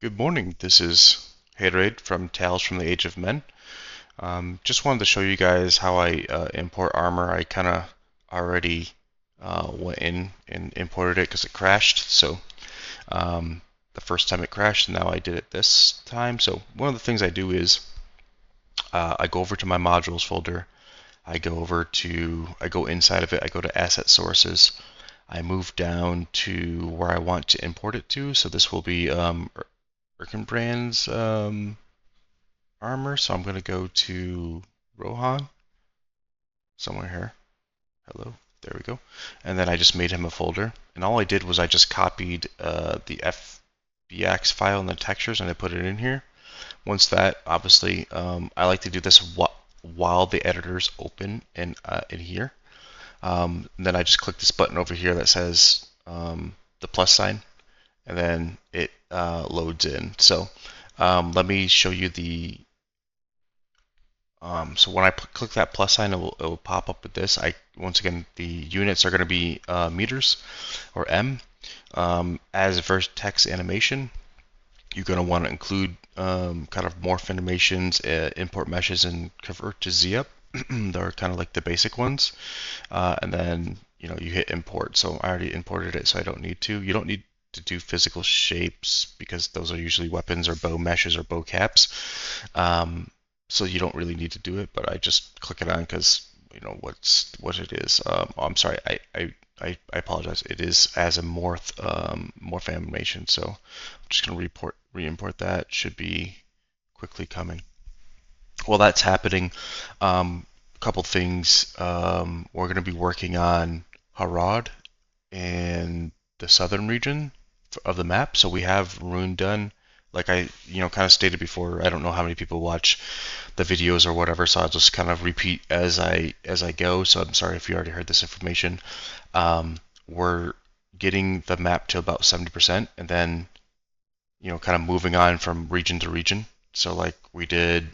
Good morning. This is Haterade from Tales from the Age of Men. Just wanted to show you guys how I import armor. I kind of already went in and imported it because it crashed. So the first time it crashed, now I did it this time. So one of the things I do is I go over to my modules folder. I go inside of it. I go to asset sources. I move down to where I want to import it to. So this will be Brand's armor, so I'm going to go to Rohan, somewhere here. Hello, there we go. And then I just made him a folder. And all I did was I just copied the FBX file and the textures and I put it in here. Once that, obviously, I like to do this while the editor's open in here. Then I just click this button over here that says the plus sign, and then it loads in. So let me show you the so when I click that plus sign, it will pop up with this. Once again, the units are going to be meters or M. As vertex animation, you're going to want to include kind of morph animations, import meshes, and convert to ZUp. They're kind of like the basic ones. And then you hit import. So I already imported it, so I don't need to. You don't need to do physical shapes because those are usually weapons or bow meshes or bow caps. So you don't really need to do it, but I just click it on because what it is. Oh, I'm sorry, I apologize. It is as a morph animation. So I'm just going to re-import that. Should be quickly coming. While that's happening, a couple things. We're going to be working on Harad and the southern region of the map. So we have Rune done. Like I, kind of stated before, I don't know how many people watch the videos or whatever, so I'll just kind of repeat as I go. So I'm sorry if you already heard this information. We're getting the map to about 70%, and then kind of moving on from region to region. So like we did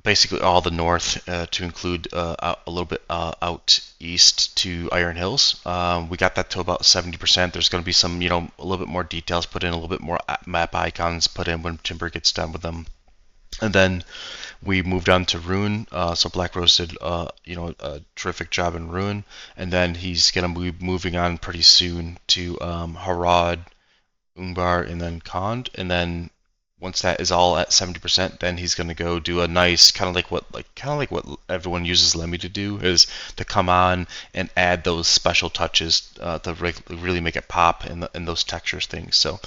basically all the north to include a little bit out east to Iron Hills. We got that to about 70%. There's going to be some, a little bit more details put in, a little bit more map icons put in when Timber gets done with them. And then we moved on to Rune. So Black Rose did, a terrific job in Rune. And then he's going to be moving on pretty soon to Harad, Ungbar, and then Khand. And then once that is all at 70%, then he's going to go do a nice kind of like what everyone uses Lemmy to do, is to come on and add those special touches to really make it pop in those textures things. So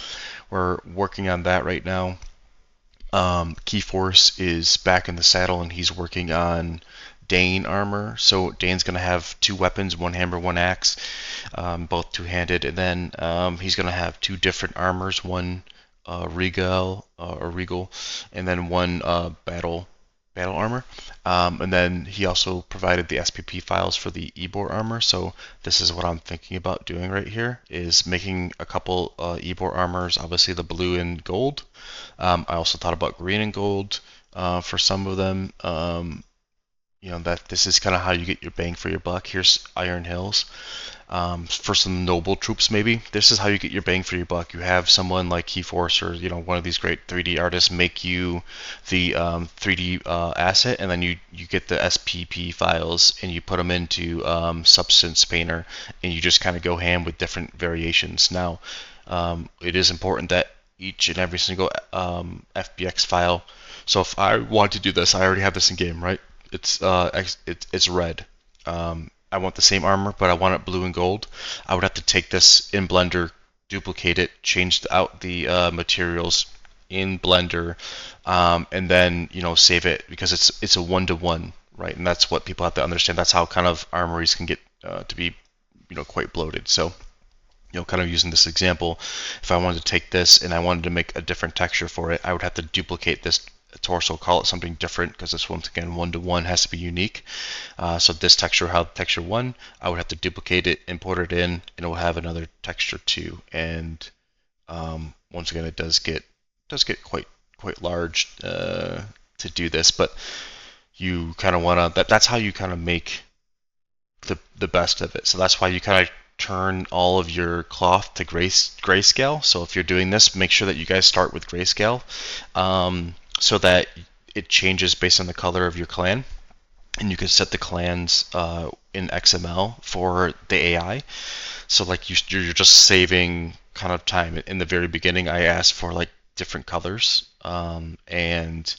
we're working on that right now. Keyforce is back in the saddle and he's working on Dane armor. So Dane's going to have two weapons, one hammer, one axe, both two-handed, and then he's going to have two different armors, one regal, and then one battle armor. And then he also provided the SPP files for the Ebor armor. So this is what I'm thinking about doing right here, is making a couple Ebor armors, obviously the blue and gold. I also thought about green and gold for some of them. That this is kind of how you get your bang for your buck. Here's Iron Hills. For some noble troops, maybe this is how you get your bang for your buck. You have someone like Keyforce or one of these great 3D artists make you the 3D asset, and then you get the SPP files and you put them into Substance Painter, and you just kind of go ham with different variations. Now, it is important that each and every single FBX file. So if I want to do this, I already have this in game, right? It's red. I want the same armor, but I want it blue and gold. I would have to take this in Blender, duplicate it, change out the materials in Blender, and then save it, because it's a 1-to-1, right? And that's what people have to understand. That's how kind of armories can get to be quite bloated. So kind of using this example, if I wanted to take this and I wanted to make a different texture for it, I would have to duplicate this torso, call it something different, because this, once again, 1-to-1 has to be unique. So this texture, texture 1, I would have to duplicate it, import it in, and it will have another texture 2. And once again, it does get quite large to do this, but you kind of want to, that's how you kind of make the best of it. So that's why you kind of turn all of your cloth to grayscale. So if you're doing this, make sure that you guys start with grayscale, so that it changes based on the color of your clan. And you can set the clans in XML for the AI. So like you're just saving kind of time. In the very beginning, I asked for like different colors, and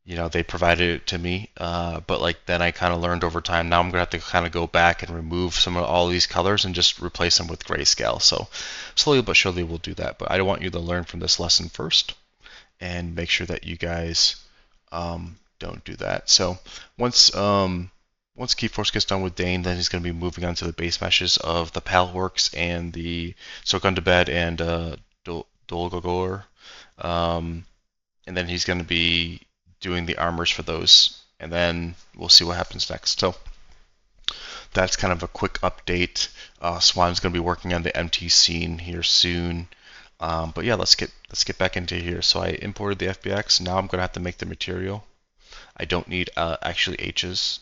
they provided it to me. But like then I kind of learned over time. Now I'm gonna have to kind of go back and remove some of all these colors and just replace them with grayscale. So slowly but surely we'll do that. But I want you to learn from this lesson first and make sure that you guys don't do that. So once Keyforce gets done with Dane, then he's going to be moving on to the base meshes of the Palworks and the Gundabad and Dolgogor. And then he's going to be doing the armors for those, and then we'll see what happens next. So that's kind of a quick update. Swan's going to be working on the MT scene here soon. But yeah, let's get back into here. So I imported the FBX. Now I'm going to have to make the material. I don't need actually H's.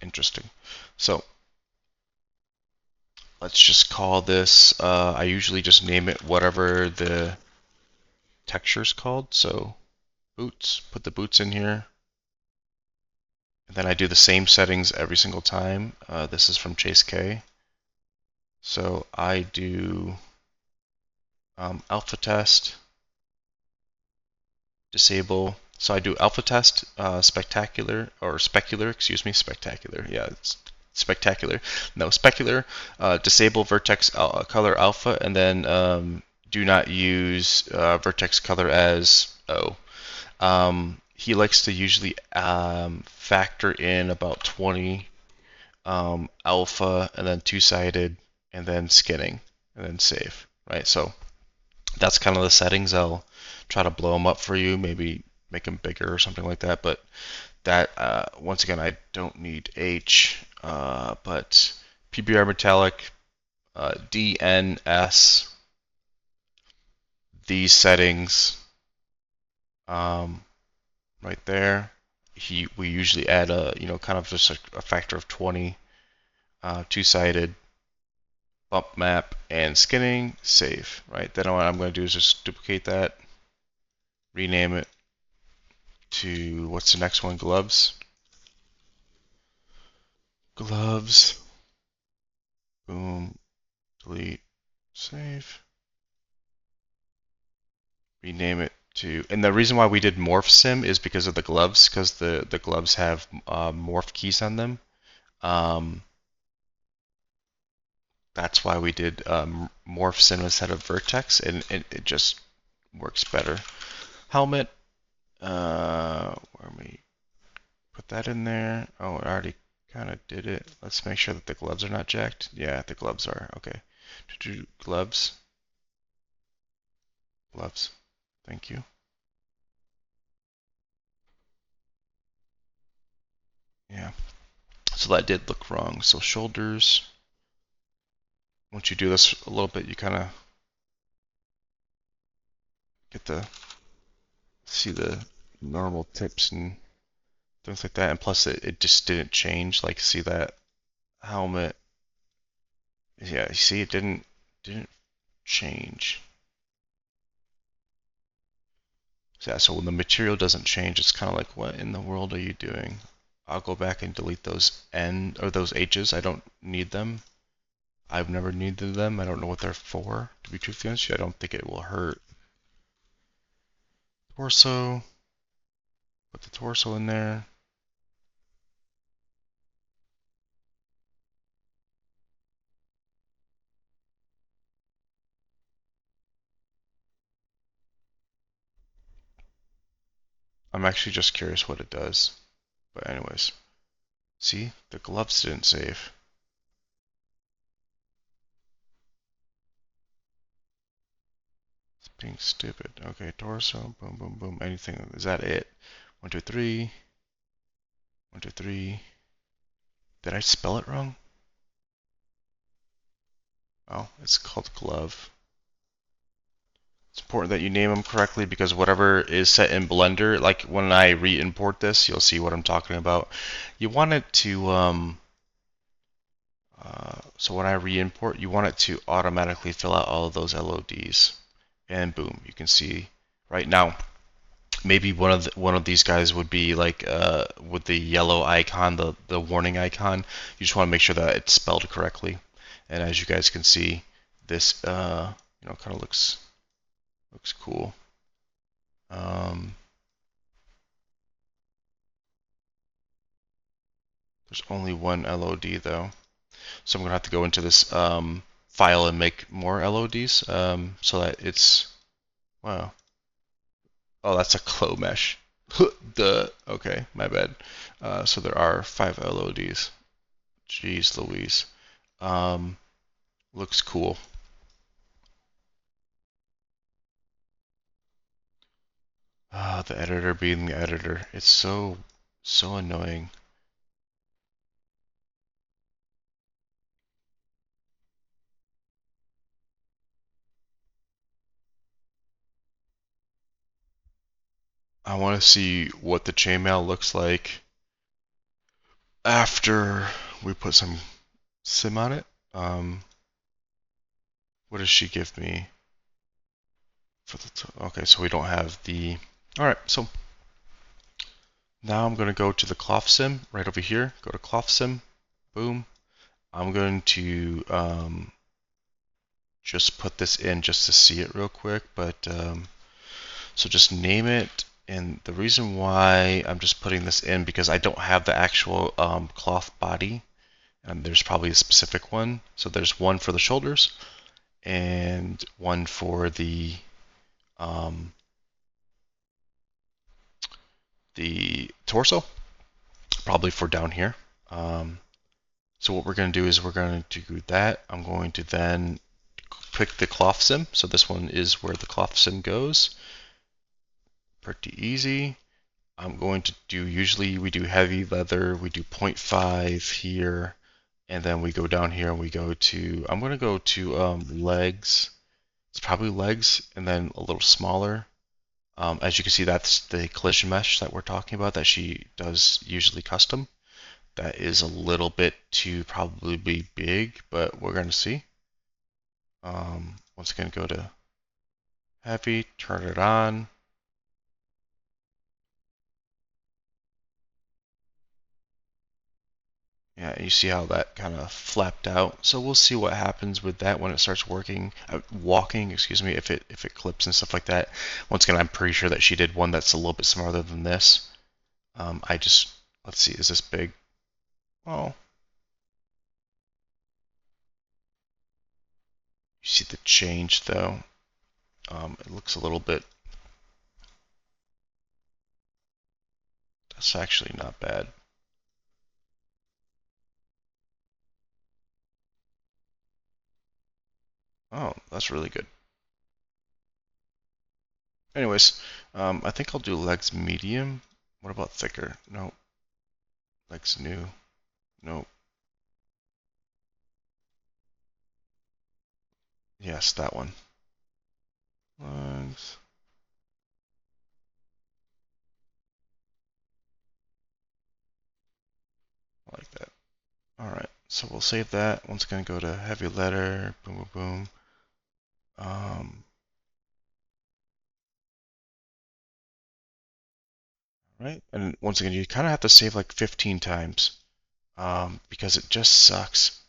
Interesting. So let's just call this, I usually just name it whatever the texture's called. So boots, put the boots in here. And then I do the same settings every single time. This is from Chase K. So I do alpha test, disable. So I do alpha test, spectacular, or specular, excuse me, spectacular. Yeah, it's spectacular. No, specular, disable vertex color alpha, and then do not use vertex color as O. He likes to usually factor in about 20 alpha, and then two-sided, and then skinning, and then save, right? So that's kind of the settings. I'll try to blow them up for you, maybe make them bigger or something like that. But that, once again, I don't need H, but PBR metallic, DNS, these settings, right there. We usually add kind of just a factor of 20, two-sided, bump map, and skinning, save, right? Then what I'm going to do is just duplicate that, rename it to, what's the next one? Gloves. Gloves. Boom. Delete. Save. Rename it to, and the reason why we did morph sim is because of the gloves, because the gloves have morph keys on them. That's why we did morph sim instead of vertex, and it just works better. Helmet. Where we put that in there? Oh, I already kind of did it. Let's make sure that the gloves are not jacked. Yeah, the gloves are. Okay. Gloves. Gloves. Thank you. Yeah. So that did look wrong. So shoulders. Once you do this a little bit, you kind of get to see the normal tips and things like that. And plus, it just didn't change. Like, see that helmet? Yeah, you see, it didn't change. Yeah, so when the material doesn't change, it's kind of like, what in the world are you doing? I'll go back and delete those N or those H's. I don't need them. I've never needed them. I don't know what they're for. To be truthfully honest, I don't think it will hurt. Torso. Put the torso in there. I'm actually just curious what it does. But anyways. See? The gloves didn't save. It's being stupid. Okay, torso. Boom, boom, boom. Anything. Is that it? 1, 2, 3. 1, 2, 3. Did I spell it wrong? Oh, it's called glove. It's important that you name them correctly, because whatever is set in Blender, like when I re-import this, you'll see what I'm talking about. You want it to, So when I re-import, you want it to automatically fill out all of those LODs, and boom, you can see right now. Maybe one of these guys would be like with the yellow icon, the warning icon. You just want to make sure that it's spelled correctly. And as you guys can see, this kind of looks cool. There's only one LOD though, so I'm gonna have to go into this file and make more LODs so that it's wow. Oh, that's a clo mesh. Okay, my bad. So there are 5 LODs. Jeez Louise. Um, looks cool. The editor being the editor. It's so annoying. I want to see what the chainmail looks like after we put some sim on it. What does she give me? For the okay, so we don't have the. All right, so now I'm going to go to the cloth sim right over here. Go to cloth sim. Boom. I'm going to just put this in just to see it real quick. But so just name it. And the reason why I'm just putting this in because I don't have the actual cloth body. And there's probably a specific one. So there's one for the shoulders and one for the torso, probably for down here. So what we're going to do is we're going to do that. I'm going to then pick the cloth sim. So this one is where the cloth sim goes. Pretty easy. I'm going to do, usually we do heavy leather, we do 0.5 here, and then we go down here and we go to, I'm going to go to legs. It's probably legs and then a little smaller. As you can see, that's the collision mesh that we're talking about that she does usually custom. That is a little bit too probably big, but we're going to see. Once again, go to heavy, turn it on. Yeah, you see how that kind of flapped out. So we'll see what happens with that when it starts walking, excuse me, if it clips and stuff like that. Once again, I'm pretty sure that she did one that's a little bit smaller than this. Let's see, is this big? Oh, you see the change though. It looks a little bit, that's actually not bad. Oh, that's really good. Anyways, I think I'll do legs medium. What about thicker? No. Legs new. No. Yes, that one. Legs. I like that. Alright, so we'll save that. Once again, go to heavy letter. Boom, boom, boom. Right, and once again, you kind of have to save like 15 times because it just sucks.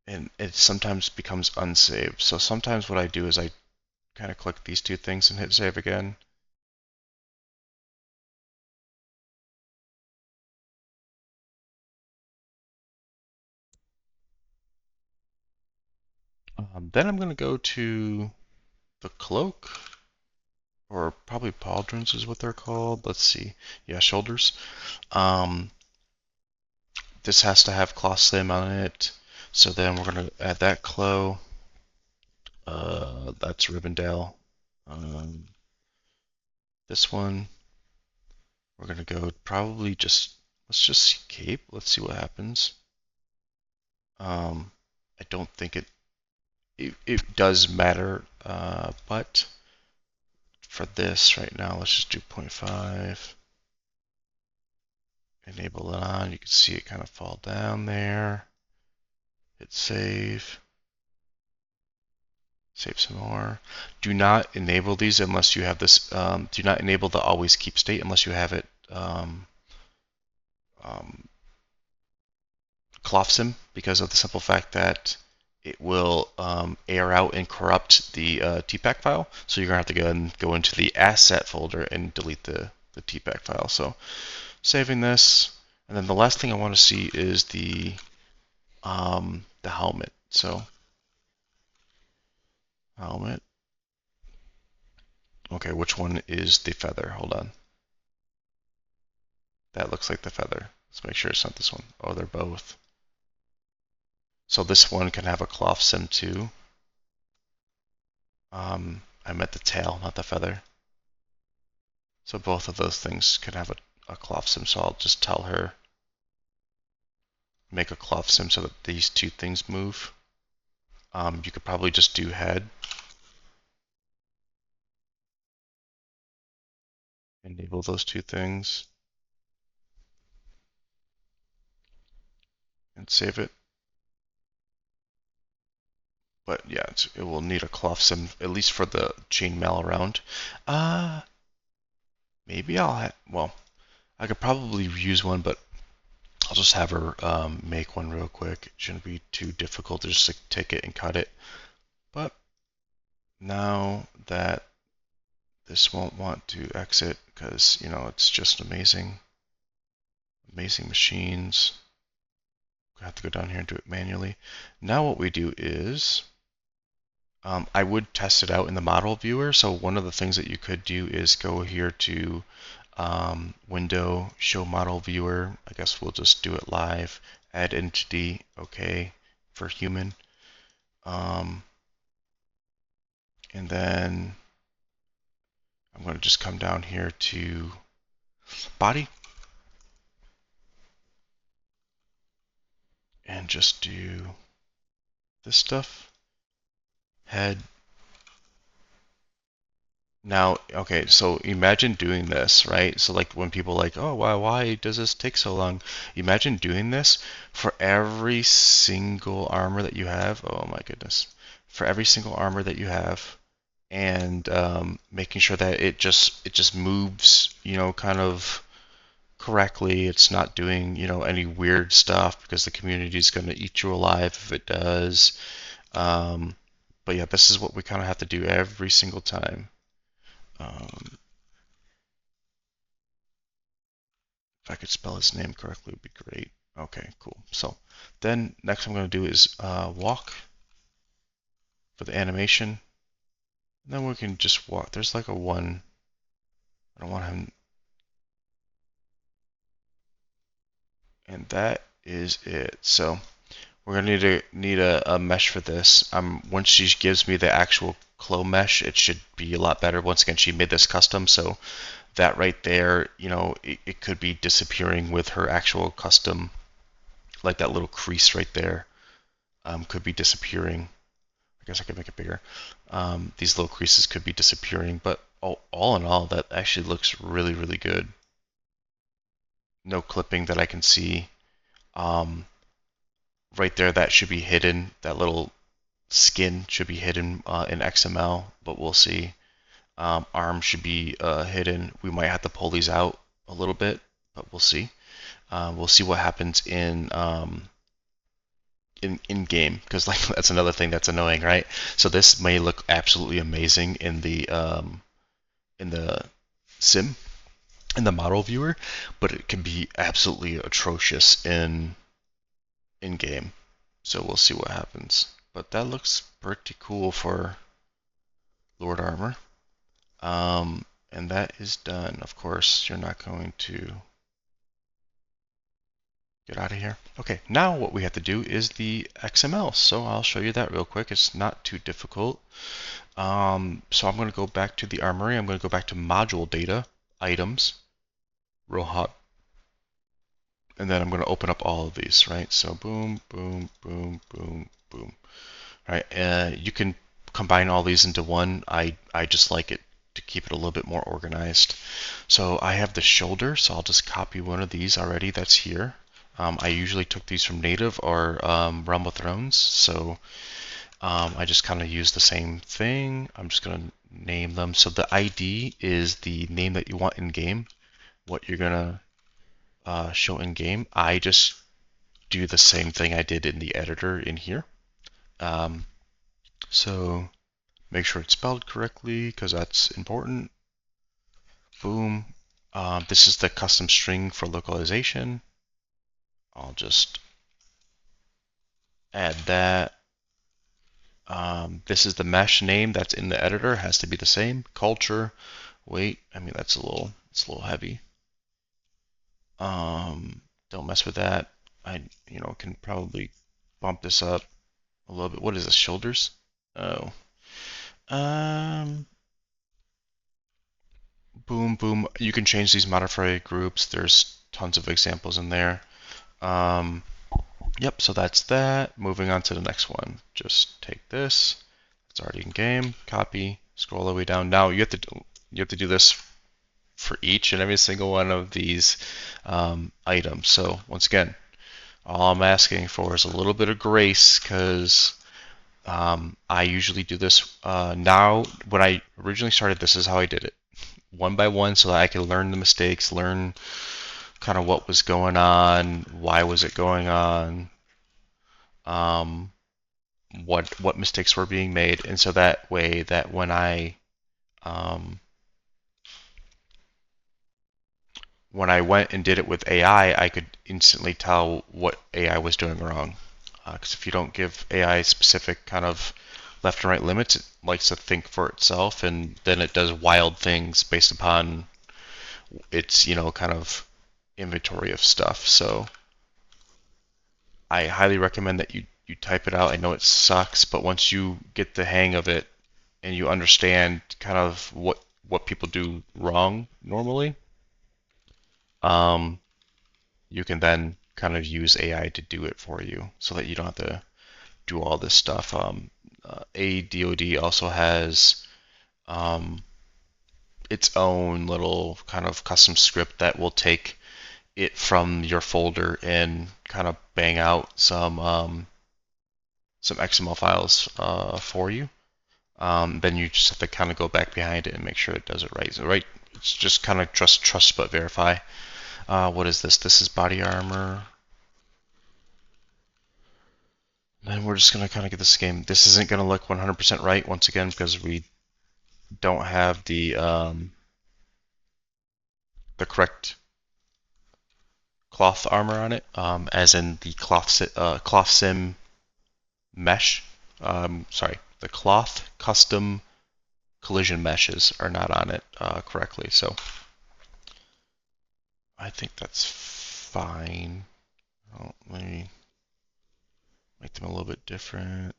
And it sometimes becomes unsaved. So sometimes what I do is I kind of click these two things and hit save again. Then I'm going to go to the cloak, or probably pauldrons is what they're called. Let's see. Yeah, shoulders. Um, this has to have cloth slim on it. So then we're going to add that clo. That's Rivendell. This one, we're going to go probably just, let's just see cape. Let's see what happens. I don't think it does matter, but for this right now, let's just do 0.5. Enable it on. You can see it kind of fall down there. Hit save. Save some more. Do not enable these unless you have this. Do not enable the always keep state unless you have it um, cloth sim, because of the simple fact that it will air out and corrupt the TPAC file. So you're gonna have to go into the asset folder and delete the TPAC file. So saving this, and then the last thing I want to see is the helmet. So helmet. Okay, which one is the feather? Hold on. That looks like the feather. Let's make sure it's not this one. Oh, they're both. So this one can have a cloth sim too. I meant the tail, not the feather. So both of those things can have a cloth sim. So I'll just tell her, make a cloth sim so that these two things move. You could probably just do head. Enable those two things. And save it. But yeah, it will need a cloth sim, at least for the chainmail around. Maybe well, I could probably use one, but I'll just have her make one real quick. It shouldn't be too difficult to just like, take it and cut it. But now that this won't want to exit because, you know, it's just amazing. Amazing machines. I have to go down here and do it manually. Now what we do is I would test it out in the model viewer. So one of the things that you could do is go here to window, show model viewer. I guess we'll just do it live. Add entity, okay, for human. And then I'm going to just come down here to body and just do this stuff. Head. Now, okay, so imagine doing this, right? So like when people are like, oh, why does this take so long? Imagine doing this for every single armor that you have. Oh my goodness. For every single armor that you have, and making sure that it just moves, you know, kind of correctly. It's not doing, you know, any weird stuff because the community is going to eat you alive if it does. But yeah, this is what we kind of have to do every single time. If I could spell his name correctly, it would be great. Okay, cool. So then next I'm going to do is walk for the animation. And then we can just walk. There's like a one. I don't want him. And that is it. So we're going to need a mesh for this. Once she gives me the actual Clo mesh, it should be a lot better. Once again, she made this custom, so that right there, you know, it could be disappearing with her actual custom, like that little crease right there, could be disappearing. I guess I could make it bigger. These little creases could be disappearing, but all in all, that actually looks really, really good. No clipping that I can see. Right there, that should be hidden. That little skin should be hidden in XML, but we'll see. Arm should be hidden. We might have to pull these out a little bit, but we'll see. We'll see what happens in game, because like that's another thing that's annoying, right? So this may look absolutely amazing in the sim, in the model viewer, but it can be absolutely atrocious in game. So we'll see what happens. But that looks pretty cool for Lord Armor. And that is done. Of course, you're not going to get out of here. Okay, now what we have to do is the XML. So I'll show you that real quick. It's not too difficult. So I'm going to go back to the armory. I'm going to go back to module data, items, real hot. And then I'm going to open up all of these, right? So boom, boom, boom, boom, boom. All right, you can combine all these into one. I just like it to keep it a little bit more organized. So I have the shoulder, so I'll just copy one of these already that's here. I usually took these from Native or Realm of Thrones, so I just kind of use the same thing. I'm just going to name them. So the ID is the name that you want in game, what you're going to show in game. I just do the same thing I did in the editor in here. So make sure it's spelled correctly because that's important. Boom. This is the custom string for localization. I'll just add that. This is the mesh name that's in the editor. It has to be the same. Culture. Wait, I mean it's a little heavy. Don't mess with that. I can probably bump this up a little bit. What is this? Shoulders? Oh. Boom, boom. You can change these modifier groups. There's tons of examples in there. Yep, so that's that. Moving on to the next one. Just take this. It's already in game. Copy. Scroll all the way down. Now you have to do this for each and every single one of these items. So once again, all I'm asking for is a little bit of grace because I usually do this now. When I originally started, this is how I did it, one by one, so that I could learn the mistakes, learn kind of what was going on, why was it going on, what mistakes were being made, and so that way that when I went and did it with AI, I could instantly tell what AI was doing wrong. Because if you don't give AI specific kind of left and right limits, it likes to think for itself, and then it does wild things based upon its kind of inventory of stuff. So I highly recommend that you type it out. I know it sucks, but once you get the hang of it and you understand kind of what people do wrong normally, you can then kind of use AI to do it for you so that you don't have to do all this stuff. ADOD also has its own little kind of custom script that will take it from your folder and kind of bang out some XML files for you. Then you just have to kind of go back behind it and make sure it does it right. So it's just kind of trust but verify. What is this? This is body armor. Then we're just going to kind of get this game. This isn't going to look 100% right once again because we don't have the correct cloth armor on it, as in the cloth sim mesh. Sorry, the cloth custom collision meshes are not on it correctly. So I think that's fine. Let me make them a little bit different.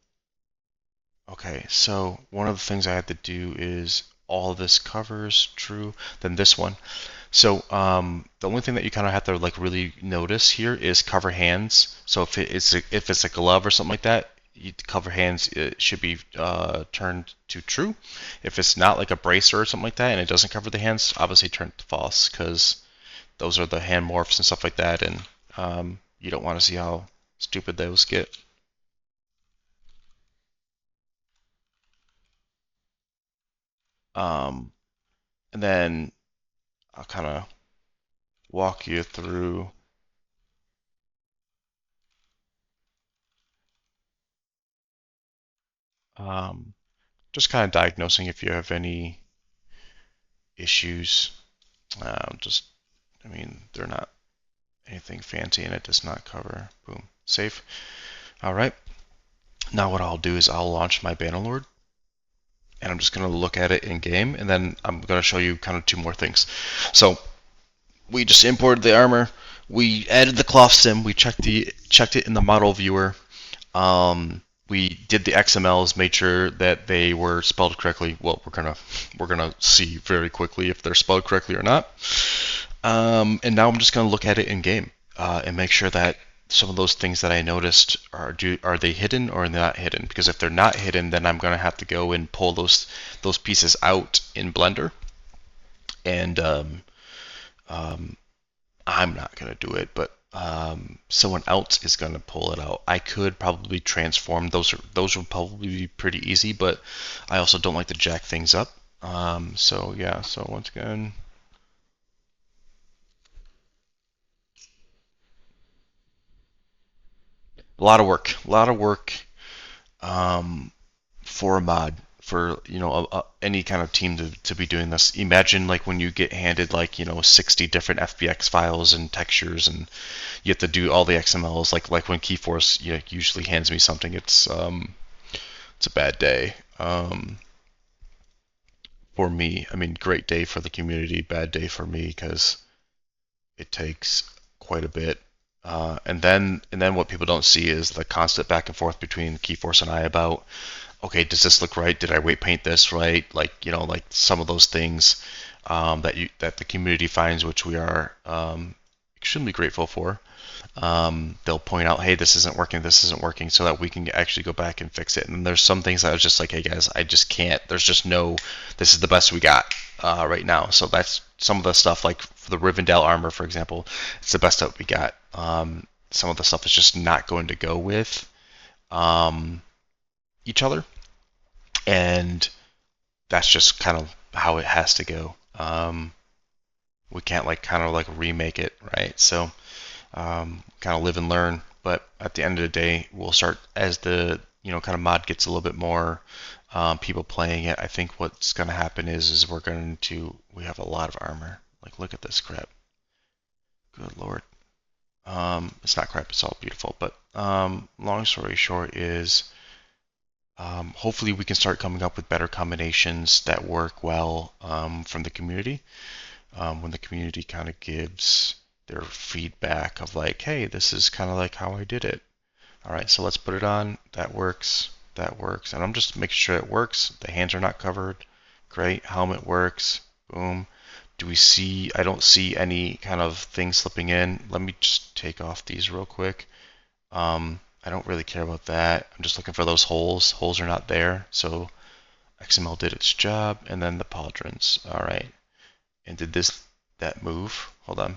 Okay, so one of the things I had to do is all this covers true, then this one. So the only thing that you kind of have to like really notice here is cover hands. So if it's a glove or something like that, cover hands, it should be turned to true. If it's not like a bracer or something like that and it doesn't cover the hands, obviously turn it to false because those are the hand morphs and stuff like that, and you don't want to see how stupid those get. And then I'll kind of walk you through just kind of diagnosing if you have any issues. I mean, they're not anything fancy and it does not cover. Boom, save. All right. Now what I'll do is I'll launch my Bannerlord and I'm just going to look at it in game, and then I'm going to show you kind of two more things. So we just imported the armor. We added the cloth sim. We checked it in the model viewer. We did the XMLs, made sure that they were spelled correctly. Well, we're gonna see very quickly if they're spelled correctly or not. And now I'm just gonna look at it in game and make sure that some of those things that I noticed are they hidden or not hidden? Because if they're not hidden, then I'm gonna have to go and pull those pieces out in Blender, and I'm not gonna do it, but someone else is going to pull it out. I could probably transform those would probably be pretty easy, but I also don't like to jack things up. So yeah, so once again, a lot of work um, for a mod for any kind of team to be doing this. Imagine like when you get handed like 60 different FBX files and textures and you have to do all the XMLs like when Keyforce usually hands me something, it's a bad day. For me, I mean, great day for the community, bad day for me because it takes quite a bit. And then what people don't see is the constant back and forth between Keyforce and I about, okay, does this look right? Did I weight paint this right? Like like some of those things that the community finds, which we are extremely grateful for. They'll point out, hey, this isn't working, so that we can actually go back and fix it. And there's some things I was just like, hey guys, I just can't. There's just no. This is the best we got right now. So that's some of the stuff, like for the Rivendell armor, for example. It's the best that we got. Some of the stuff is just not going to go with um, each other, and that's just kind of how it has to go. We can't like kind of like remake it, right? So kind of live and learn. But at the end of the day, we'll start as the kind of mod gets a little bit more people playing it. I think what's going to happen is we have a lot of armor. Like look at this crap. Good lord. It's not crap. It's all beautiful. But long story short is hopefully we can start coming up with better combinations that work well from the community. When the community kind of gives their feedback of like, hey, this is kind of like how I did it. All right, so let's put it on. That works. That works. And I'm just making sure it works. The hands are not covered. Great. Helmet works. Boom. Do we see? I don't see any kind of thing slipping in. Let me just take off these real quick. I don't really care about that. I'm just looking for those holes. Holes are not there. So XML did its job. And then the pauldrons. All right. And did that move? Hold on.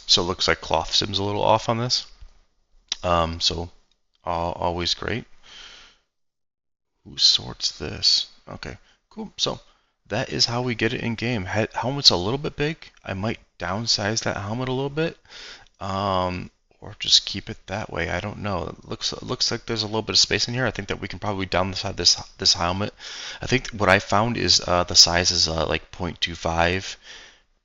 So it looks like cloth sim's a little off on this. So always great. Who sorts this? Okay, cool. So that is how we get it in game. Helmet's a little bit big. I might downsize that helmet a little bit, or just keep it that way. I don't know. It looks like there's a little bit of space in here. I think that we can probably downside this helmet. I think what I found is the size is like 0.25.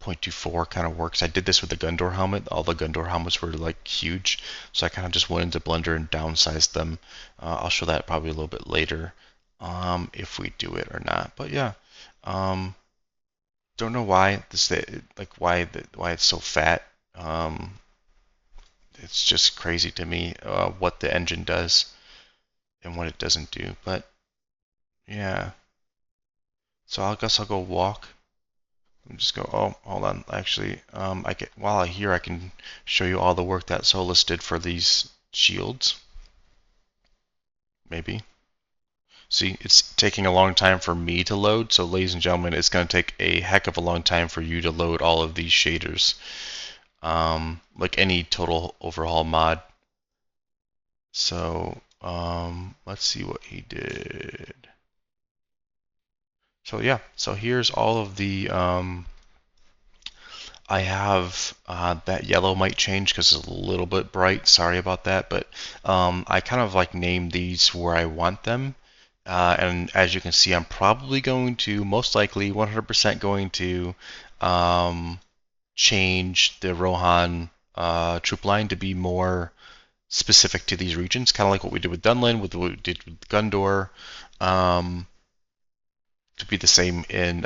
0.24 kind of works. I did this with the Gundor helmet. All the Gundor helmets were like huge, so I kind of just went into Blender and downsized them. I'll show that probably a little bit later if we do it or not. But yeah, um, don't know why why it's so fat. It's just crazy to me what the engine does and what it doesn't do. But yeah, so I guess I'll go walk. Just go, oh, hold on. Actually, while I here, I can show you all the work that Solus did for these shields. Maybe. See, it's taking a long time for me to load. So, ladies and gentlemen, it's going to take a heck of a long time for you to load all of these shaders. Like any total overhaul mod. So, let's see what he did. So yeah, so here's all of the I have that yellow might change because it's a little bit bright. Sorry about that, but I kind of like named these where I want them. And as you can see, I'm probably going to, most likely 100% going to change the Rohan troop line to be more specific to these regions, kind of like what we did with Dunlin, with what we did with Gundor, to be the same in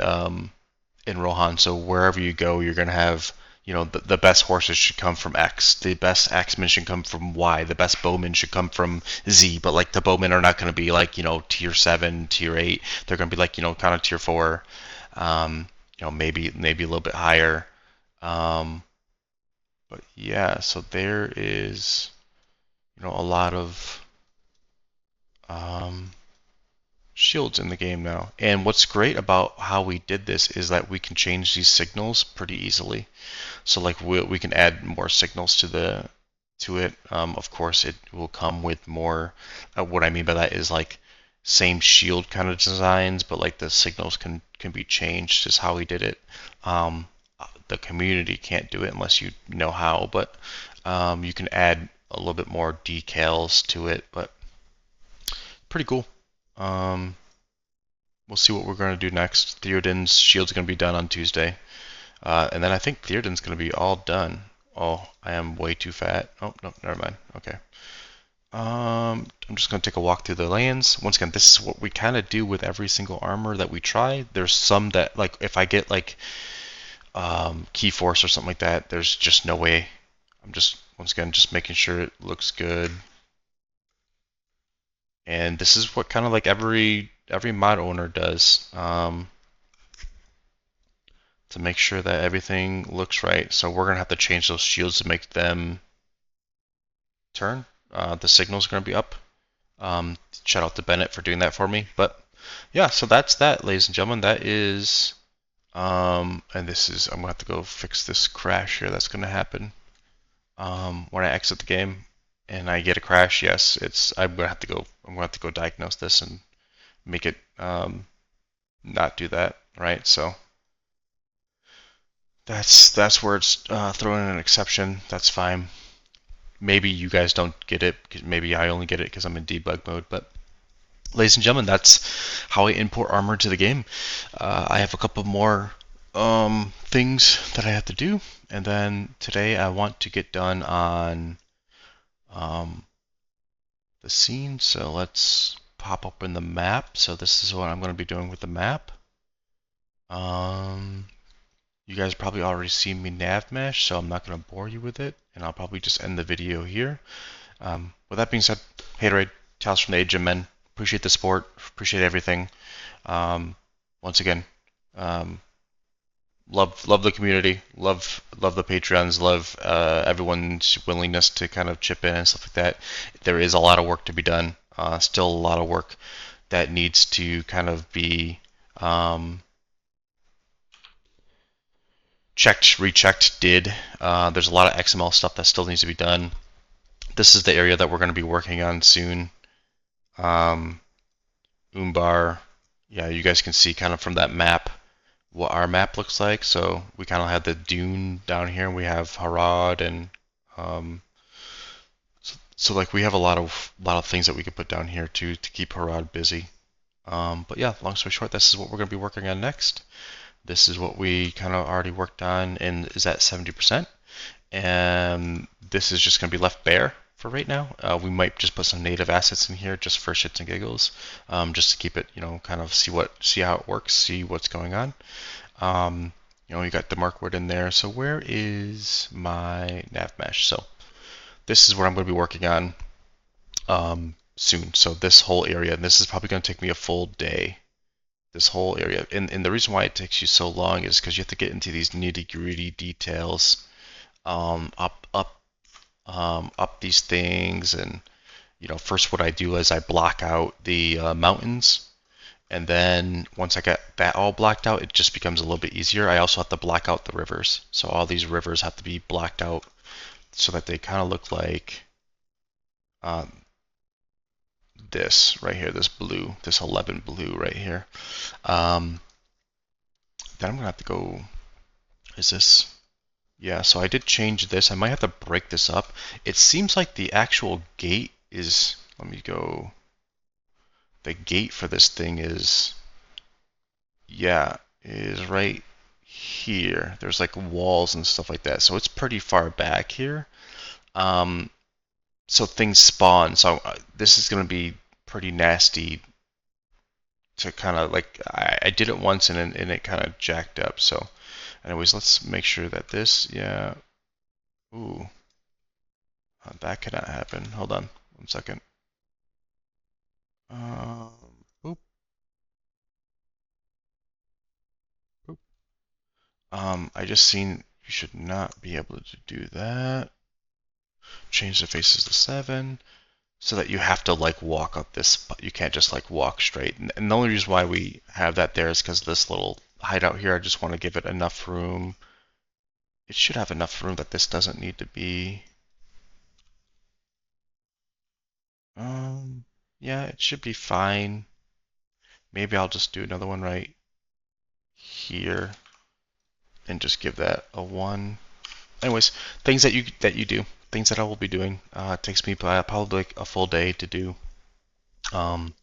Rohan. So wherever you go, you're going to have, the best horses should come from X. The best axemen should come from Y. The best bowmen should come from Z. But like the bowmen are not going to be like, tier 7, tier 8. They're going to be like, kind of tier 4. Maybe a little bit higher. But yeah, so there is, a lot of shields in the game now. And what's great about how we did this is that we can change these signals pretty easily. So like we can add more signals to it. Of course, it will come with more. What I mean by that is like same shield kind of designs, but like the signals can be changed. Is how we did it. The community can't do it unless you know how, but you can add a little bit more decals to it. But pretty cool. Um, we'll see what we're going to do next. Theoden's shield's going to be done on Tuesday. And then I think Theoden's going to be all done. Oh, I am way too fat. Oh, no, never mind. Okay. I'm just going to take a walk through the lands. Once again, this is what we kind of do with every single armor that we try. There's some that, like, if I get, like, Key Force or something like that, there's just no way. I'm just, once again, just making sure it looks good. And this is what kind of like every mod owner does. To make sure that everything looks right. So we're going to have to change those shields to make them turn. The signal's going to be up. Shout out to Bennett for doing that for me. But yeah, so that's that, ladies and gentlemen. That is, and this is, I'm going to have to go fix this crash here that's going to happen. When I exit the game and I get a crash, yes, I'm going to have to go diagnose this and make it not do that, right? So that's where it's throwing in an exception. That's fine. Maybe you guys don't get it. Maybe I only get it because I'm in debug mode. But ladies and gentlemen, that's how I import armor to the game. I have a couple more things that I have to do, and then today I want to get done on the scene. So let's pop open the map. So this is what I'm going to be doing with the map. You guys probably already seen me nav mesh, so I'm not going to bore you with it, and I'll probably just end the video here. With that being said, Haterade, Tales from the Age of Men, appreciate the support, appreciate everything. Once again, love the community, love the Patreons, love everyone's willingness to kind of chip in and stuff like that. There is a lot of work to be done, still a lot of work that needs to kind of be checked, rechecked, did. There's a lot of XML stuff that still needs to be done. This is the area that we're going to be working on soon. Umbar, yeah, you guys can see kind of from that map what our map looks like. So we kind of have the dune down here, and we have Harad, and so like we have a lot of things that we could put down here to keep Harad busy. But yeah, long story short, this is what we're going to be working on next. This is what we kind of already worked on and is at 70%. And this is just going to be left bare for right now. We might just put some native assets in here just for shits and giggles, just to keep it, kind of see how it works, see what's going on. You got the Markwood in there. So where is my nav mesh? So this is what I'm going to be working on soon. So this whole area, and this is probably going to take me a full day. This whole area, and the reason why it takes you so long is because you have to get into these nitty-gritty details, up these things, and first what I do is I block out the mountains, and then once I get that all blacked out, it just becomes a little bit easier. I also have to black out the rivers, so all these rivers have to be blacked out so that they kind of look like this right here, this blue, this 11 blue right here. Then I'm gonna have to go, is this, yeah, so I did change this. I might have to break this up. It seems like the actual gate is, let me go, the gate for this thing is, yeah, is right here. There's like walls and stuff like that, so it's pretty far back here. So things spawn, so this is gonna be pretty nasty to kind of like, I did it once and it kind of jacked up. So anyways, let's make sure that this, yeah, ooh, that cannot happen. Hold on 1 second. Boop, boop. I just seen you should not be able to do that. Change the faces to 7. so that you have to like walk up this. You can't just like walk straight. And the only reason why we have that there is because this little hideout here. I just want to give it enough room. It should have enough room that this doesn't need to be. Um, yeah, it should be fine. Maybe I'll just do another one right here and just give that a 1. Anyways, things that you do, things that I will be doing. It takes me probably like a full day to do. Um,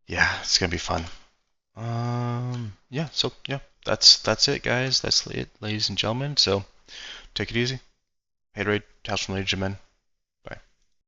yeah, it's gonna be fun. Yeah, so yeah, that's it, guys. That's it, ladies and gentlemen. So take it easy. Hey, Raid, House from Lady Jimen.